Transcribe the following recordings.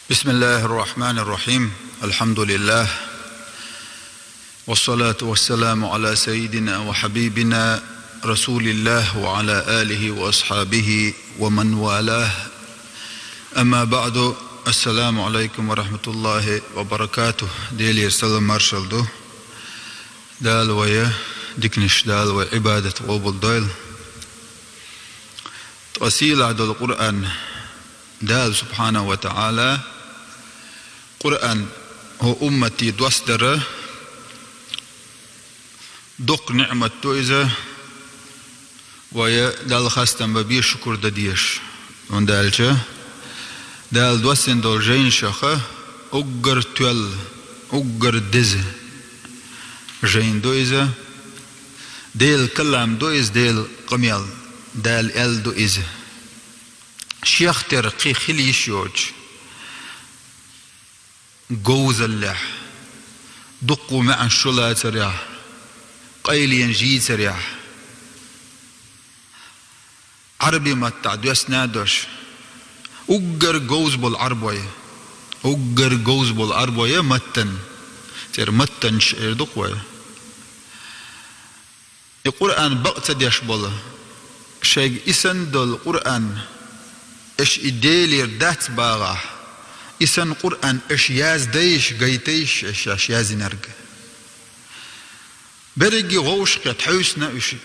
بسم الله الرحمن الرحيم. الحمد لله والصلاة والسلام على سيدنا وحبيبنا رسول الله وعلى آله وأصحابه ومن والاه. أما بعد، السلام عليكم ورحمة الله وبركاته. ديلي السلام مارشال دو دال ويا ديكنش دال وعبادة قبول دويل تأصيل عدد القرآن دال سبحانه وتعالى. قرآن هو أمتي دوستر دق نعمة تويزة ويا دال خاستن ببي شكر دديش وندالجه دال دوسن دول جين شخه أجر تويل أجر دز جين دويزة ديل كلام دويز ديل قميل دال ال دويزة شيخ ترقي خليش يوج جوز اللح دقوا مع الشلا تريح قيلين جي تريح عربي ما تعدوس نادوش أجر جوز بالعربية أجر جوز بالعربية متن تر متن شعر دقوة القرآن بقت ديش بله شيء إسن دل القرآن إيش إديلير دات باغه إسن قرآن إيش ياز ديش قيتيش إيش ياز نرق برقي غوش قد حوسنا إيش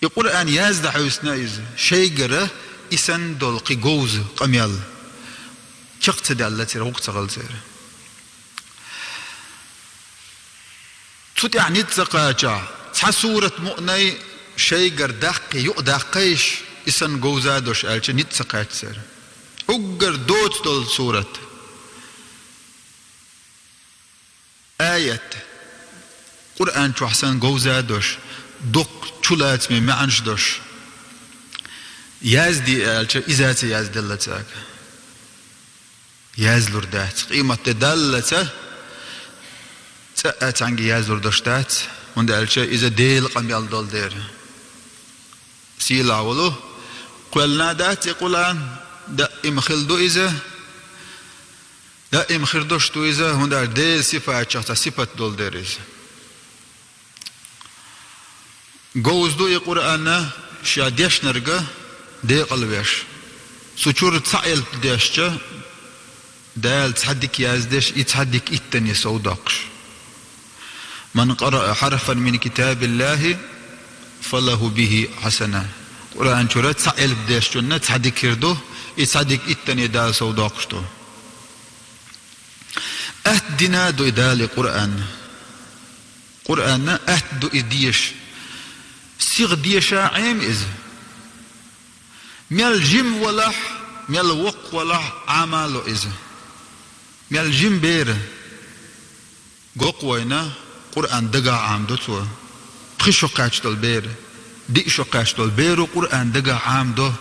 القرآن ياز دا حوسنا إيش شيء قره إسن دول قيقوز قميال شقت دا الله تير وقت غلتير تتعني تسقاجا تحسورة مؤني شيء قر داقي يؤداقيش إسن قوزادوش ألش نتسقاج سير أجر دوت دول سورة آية قرآن شو حسن قوزادوش دق شلات من معنش دوش يازدي ألش إزاتي يازد اللتاك يازلور دات قيمة دلته تأت عنك يازلور دوشتات وند ألش إذا ديل قميال دول دير سيلا ولو قلنا دات يقولان دائم خلدو إذا دائم خردوش تو إذا هندا ديل صفة شخص صفة دول ديريز جوز دو القرآن شاديش نرجع دي قلبيش سوتشور تسائل ديشة دال تصدق يازدش يتصدق إتني سوداقش من قرأ حرفا من كتاب الله فله به حسنة قرآن شورة تسائل بديش جنة تصدق كردو يتصدق إتني دال سوداقشتو أهدنا دو إدال قرآن أهد دو إديش سيغ ديشا عيم إذ ميال جيم ولح ميال وق ولح عمالو إذ ميال جيم بير قوق وينا قرآن دقا عام دوتو تخشو قاشتو البير ديشو قاشتو البير قرآن دقا عام دو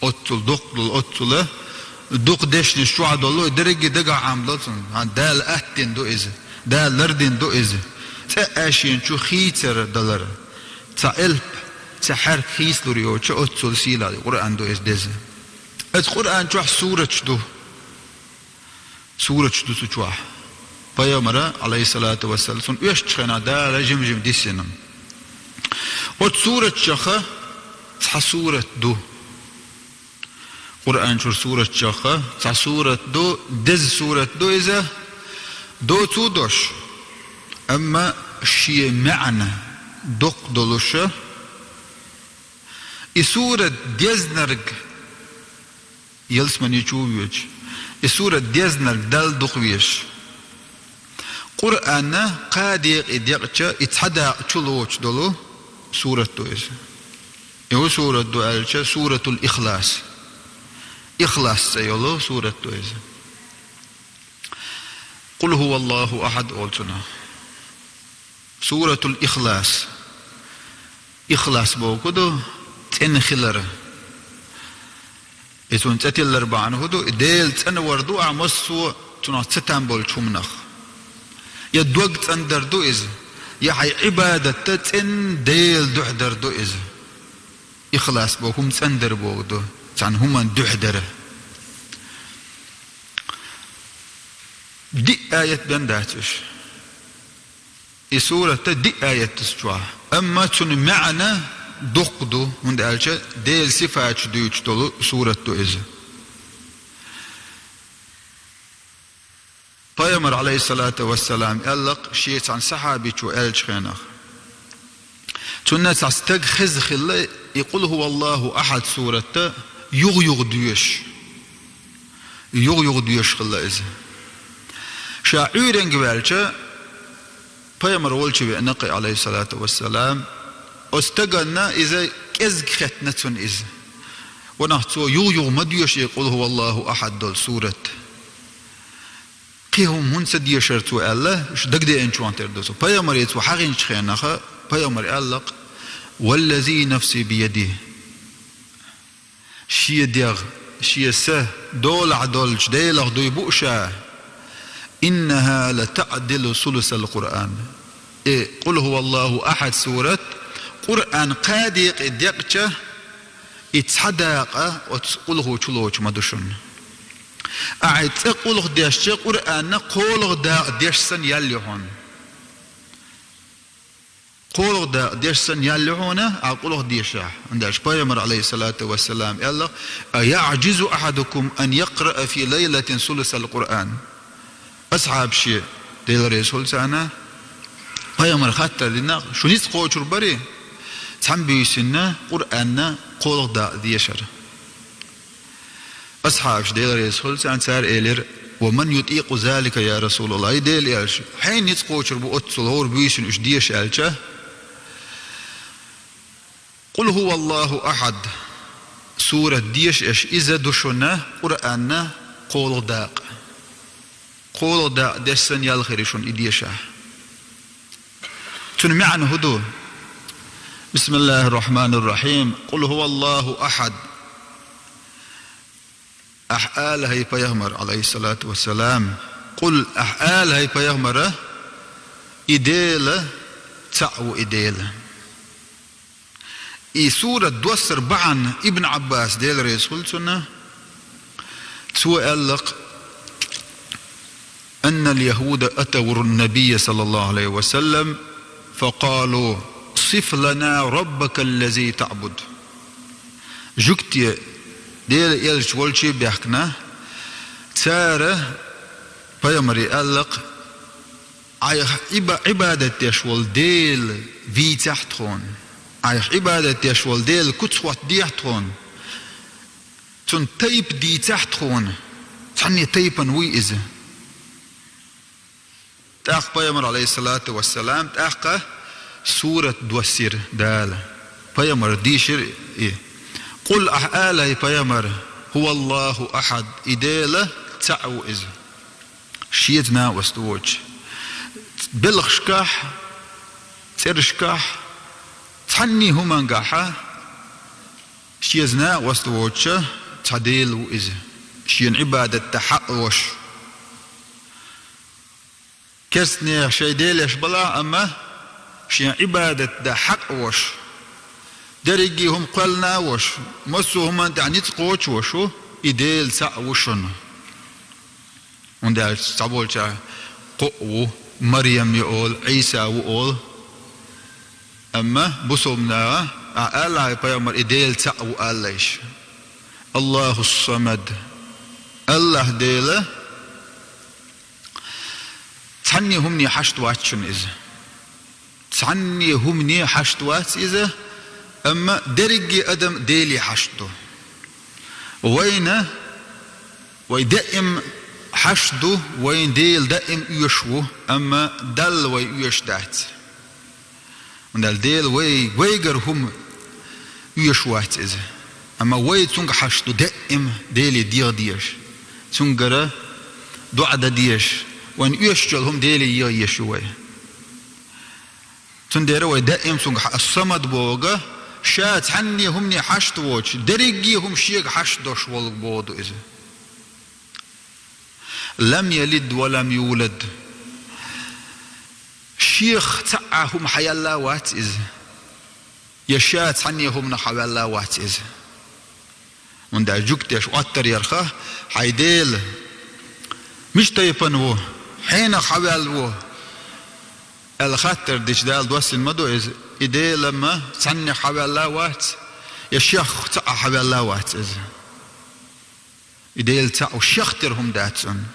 أتل دقل أتل دق دشن شو دولو درجة دقا عام دوتون دال أهتين دو إذ دال لردين دو إذ تأشين شو خيتر دولار تألب تحر خيس لوريو شو أتل سيلا القرآن دو إذ دز القرآن شو سورة شدو سوتشوح بيامرة عليه الصلاة والسلام سن يشتخنا دال جم ديسنم وسورة شخة سورة دو قرآن شو سورة شخة سورة دو دز سورة دو إذا دو تودوش أما شيء معنى دق دولوشة سورة ديزنرج يلسمني يشوفيش سورة ديزنرج دال دقويش قرآن قاديق إديقشة يتحدى تشلوش دولو سورة دو إذا يو سورة دو ألشة سورة الإخلاص إخلاص سيولو سورة دويزة قل هو الله أحد أولتنا سورة الإخلاص إخلاص بوكدو تنخلر إذن تتلر بعنه دو ديل تنوردو عمسو تنا تتنبول شمنخ يدوق تندر دو إذا يحي عبادة تتن ديل دحدر دو إذا إخلاص بوكم تندر بوكدو عن هم دحدره دي آية بنداتش سورة دي آية تسجوا أما تن معنى دقدو من دالش ديل صفات دوش تلو سورة إذا پیامبر علیه الصلاة والسلام ألق شيء عن صحابي شو ألش خينخ تناس استغخذ خلا يقول هو الله أحد سورة يغ ديوش خلا إذا شاعرين قبلش پیامبر ولش بنقي عليه الصلاة والسلام استغنا إذا كز ختنة إذا ونحتو يغ ما ديوش يقول هو الله أحد دول سورة قيهم من سدي شرط الله إيش دقدي إنشوا عن تردوسه پیامبر يتو حقين شخيناخه پیامبر ألق والذي نفسي بيده شيء ديغ شيء سه دول عدولش ديلغ دوي بؤشا إنها لتعدل ثلث القرآن قل هو الله أحد سورة قرآن قادق ديقشه يتصدق وتقوله تلوش مدشون أعيد تقوله ديش قرآن قوله دا ديشسن يليهون قوله دا ديشسن يليهون أقوله ديشة عندش پیامبر عليه الصلاة والسلام يلا أيعجز أحدكم أن يقرأ في ليلة ثلث القرآن أصحاب شيء ديل رسول سانا پیامبر خاطر لنا شو نيت قوچر بري تام بيسنا قرآن قوله دا ديشر أصحاب ديل رسول سان سار إلير ومن يطيق ذلك يا رسول الله ديل إيش حين يتقوشر بأتصل هور بيسن إيش ديش ألشه قل هو الله أحد سورة ديش إيش إذا دشنا قرآن قول داق دسن يالخيرشون إديشه تنمعن هدو بسم الله الرحمن الرحيم قل هو الله أحد أحآل هي پیغمبر عليه الصلاة والسلام قل أحآل هي پیغمبر إديل تعو إديل سورة دوسر بعن ابن عباس ديل رسول سنة سؤالق أن اليهود أتوا النبي صلى الله عليه وسلم فقالوا صف لنا ربك الذي تعبد جكتي ديل يلش ولشي بيحكنا تارة بيامري ألق عبادة يشول ديل في تحتون عبادة يشول ديل كتسوات ديحتون تون تيب دي تحتون تعني تيبا ويئز تاق بيامر عليه الصلاة والسلام تاق سورة دوسير دال بيامر ديشر إيه قل أحآله بيامر هو الله أحد إدالة تعو إذ شيدنا واستوج بلغشكاح ترشكاح تحني هما نقاحا شيدنا واستوج تعديل وإذ شين عبادة تحقوش كسني شي ديلش بلا أما شين عبادة تحقوش درجي هم قلنا وش مسو هم تعني تقوش وشو إديل سأوشن وندال سبولشا قو مريم يقول عيسى وقول أما بصومنا الله يبيمر إديل سأو الله الله الصمد الله ديله تعني همني حشتواتشن إذا تعني همني حشتوات إذا أما درجي أدم ديلي حشده وين ويدائم حشده وين ديل دائم يشوه أما دل ويشدات ودل ديل ويجر هم يشوات إذا أما وي تونغ حشده دائم ديلي ديش تونغرا دعدة ديش وين يشجل هم ديلي يشوه تندير ويدائم تونغ الصمد بوغا شات عني همني حشت ووش دريجي هم شيء حشدوش والبودو إذا لم يلد ولم يولد شيخ تعهم حيالا وات إذا يشات عني هم حيالا وات إذا من دا جوكتش واتر يرخه حيديل مش تيبن هو حين حوالو الخطر ديش دال دوس المدو إز إدي لما سني حوالله وات يشيخ تاع حوالله وات إز إدي تاع شيخترهم داتسون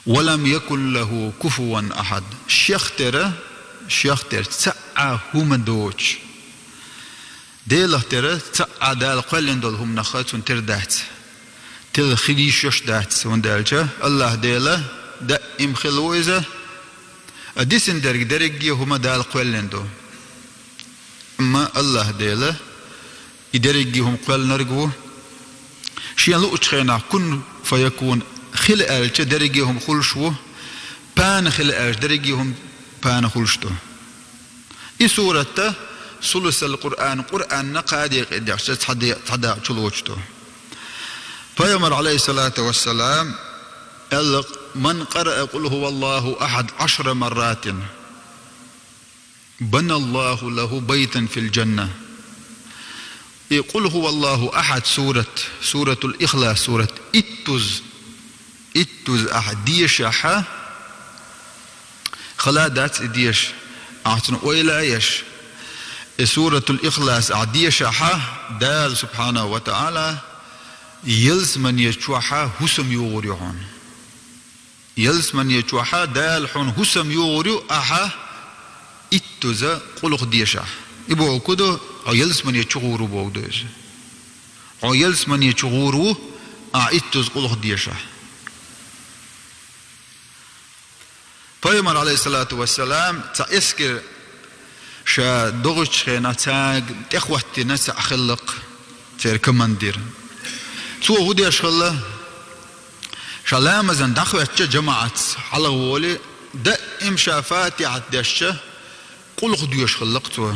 ولم يكن له كفوا أحد شيختر تاع هم دوش ديله ترى تاع دال قلن دول هم نخاتون تردات تل خليشش دات وندالجا الله ديله دائم خلويزه أديسن درجي هما دال قلن دو أما الله ديله يدرجي هم قل نرجو شيء لو تخينا كن فيكون خل أرج درجي هم خلشوا بان خل أرج درجي هم بان خلشتو إسورة سلس القرآن نقادي قديش تحدى شلوشتو فيمر عليه الصلاة والسلام قال من قرأ قل هو الله أحد 10 مرات بنى الله له بيتا في الجنة يقول هو الله أحد سورة الإخلاص سورة إتوز أحد ديش أحا خلادات ديش أعطنا وإلا يش سورة الإخلاص أعديش أحا دال سبحانه وتعالى يلس من يشوحا هسم يغريون يلس من يشوحا دال حون هسم يغريو أحا إتوز قلق ديش أحا إبو كدو يلس من يشغورو بودوز يلس من يشغورو إتوز قلق ديش أحا فيمر عليه الصلاة والسلام تأسكر شا دوغش خينا تاق تخوتنا تأخلق تير كماندير تو هودي أشخله شلامزن دخوة جماعة على غولي دائم شافاتي عدشة قل خدو يشخلق تو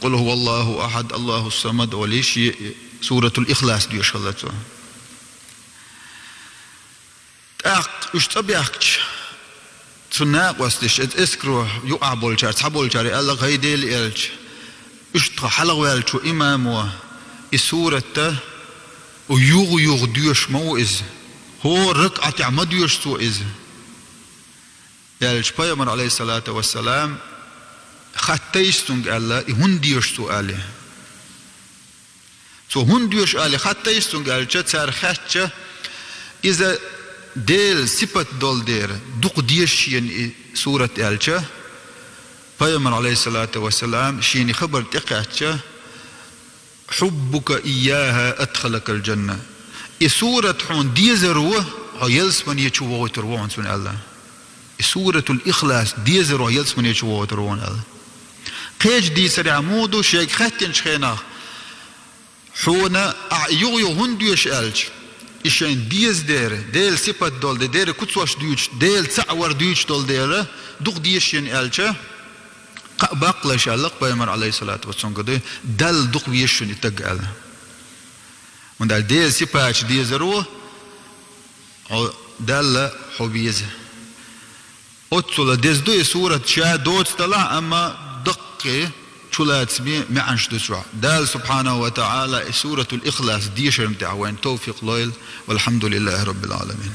قل هو الله أحد الله الصمد وليش سورة الإخلاص دو يشخلق تو تاق اشتبياكش تناق وستش اسكرو يقع بولشار تحبولشار الله غيديل إلج اشتغ حلق شو إمامه السورة ويوغ ديوش موئز هو ركعة عمديوش سوئز يالج بيامر عليه الصلاة والسلام خطيستنج الله هنديوش سؤاله سو هنديوش آله خطيستنج الله تسار خاتش إذا ديل سبت دول دير دوق ديشين سورة آلشة بيامر عليه الصلاة والسلام شيني خبر تقعتش حبك إياها أدخلك الجنة سورة حون ديزروه يلس من يشوفه وتروون سن الله سورة الإخلاص ديزروه يلس من يشوفه وتروون الله قيج دي سريع مودو شيك خاتين شخينا حونا يغيو هنديوش آلش إشان ديز ديل سبت دول دير كتسواش ديوش ديل تعور ديوش دول دير دوق ديشين آلشة باقلا شالق بيامر عليه الصلاة والسلام قدو دل دوق بيشون يتقال من دل ديل سباش ديزروه دل حبيز أتصل ديز دوي سورة شا دوت طلع أما دقي شلات سمي معنش دسوع دال سبحانه وتعالى سورة الإخلاص ديشر متعوين توفيق ليل والحمد لله رب العالمين.